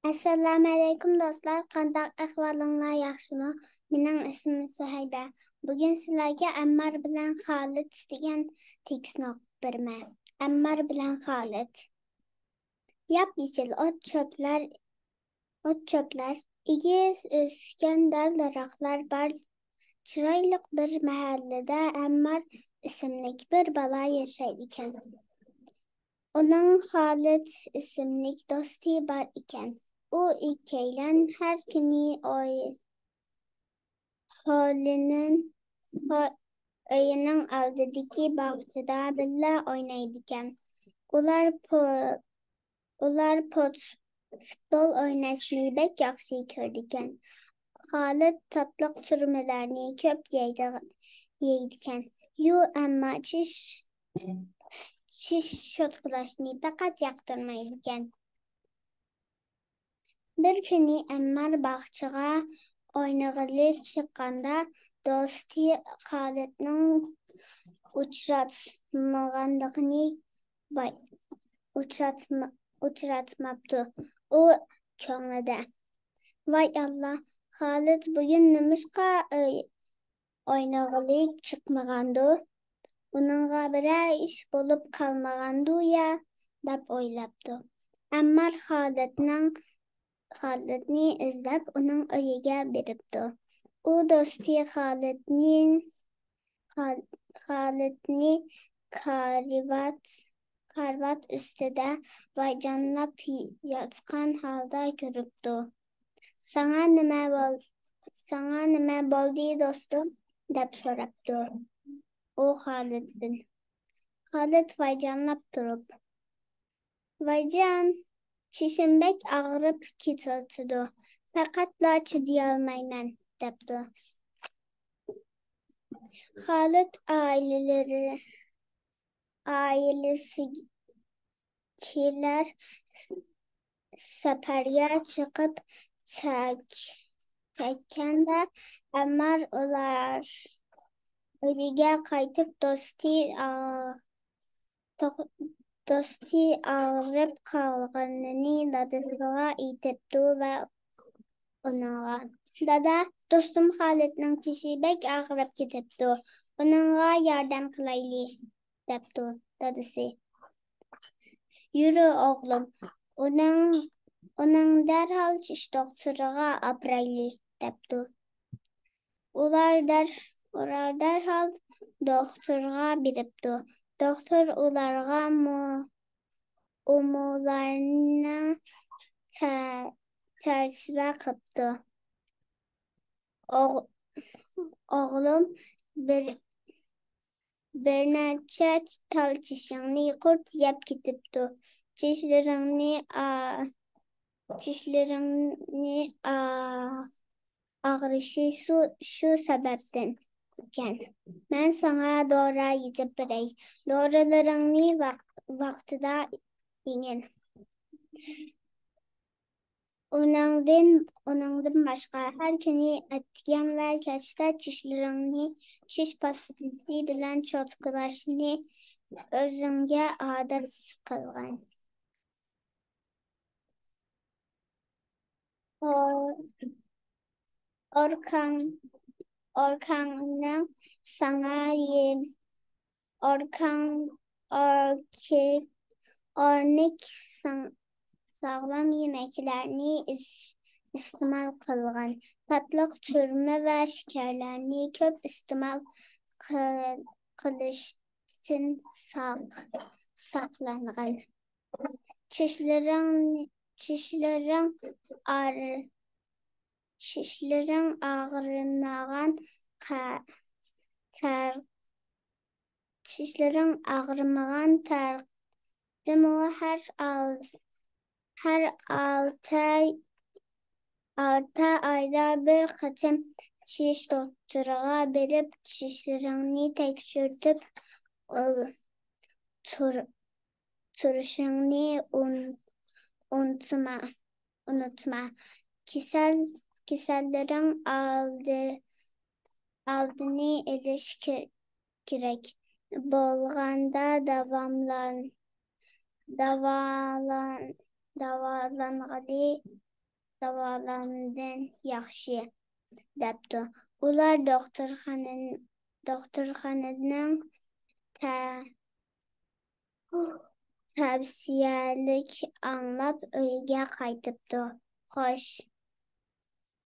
Assalamu alaikum dostlar. Qanday ahvolinglar, yaxshimi? Mening ismim Suhayba. Bugun sizlarga Ammar bilan Xolid degan tekstni o'qib beraman. Ammar bilan Xolid. Yap-yechil o't-cho'plar, egiz o'sgan dal-daraxtlar bor. Chiroyli bir mahallada Ammar ismli bir bola yashaydi ekan. Uning Xolid ismli do'sti bor ekan. U ikkilan har kuni uyining oldidagi bog'chada birga o'ynaydi ekan. Ular futbol o'ynashni bek yaxshi ko'rdi ekan. Xolid tatliq turmalarni ko'p yeydi ekan. Ammo tish sho'tqilashni faqat yoqtirmaydi ekan. Bir kuni Ammar bog'chaga o'ynag'ili chiqqanda do'sti Xolidning uchratmaganligini uchratmabdi. U ko'nglida: "Voy Alloh, Xolid bugun nimishqa o'ynag'ili chiqmagandu? Uningga biror ish bo'lib qolmagandu-ya?" deb o'ylabdi. Ammar Xolidni izlab uning uyiga boribdi. U do'sti Xolidni karvat ustida vayjonlab yotgan holda ko'ribdi. Sana nima bo'ldi, do'stim?" deb so'rabdi u Xoliddan. Xolid vayjonlab turib: "Vayjon, tishim bek og'rib ketayotdi. Faqatla chidayolmayman" debdi. Xolid ailasikilar safarga chiqib ketganda Ammar ular uyiga qaytib do'sti og'rib qolganini dadasiga aytibdi va unga: "Dada, do'stim Xolidning tishi bek og'rib ketibdi. Uningga yordam qilaylik" debdi dadasi. "Yuri o'g'lim, uning darhol tish doktoriga opraylik" debdi. Ular darhol doktorga boribdi. Doktor ularga umularni tarsiba qilibdi. "O'g'lim, bir necha tal tishingni qurt yeb ketibdi. Tishlaringni og'rishi shu sababdan ekan. Men sana dori yetib beray. Dorilaringni vaqtida yegin. Uningdan boshqa har kuni atgan va kechda tishlaringni tish pastasi bilan cho'tkalashni o'zingga odat qilgin. Orqangdan sana o'rnak sog'lom yemeklarni iste'mol qilgin. Tatliq turma va shakarlarni ko'p iste'mol qilishdan saqlangin. Tishlaring og'rimagan taqdirda har 6 oyda bir qatim tish doktoriga borib tishlaringni tekshirib turishingni unutma. Kasallarning oldini olish kerak bo'lganda davolangali davolandan yaxshi, debdi. Ular doktorxonadan tavsiyalik anglab uyga qaytibdi. Xo'sh,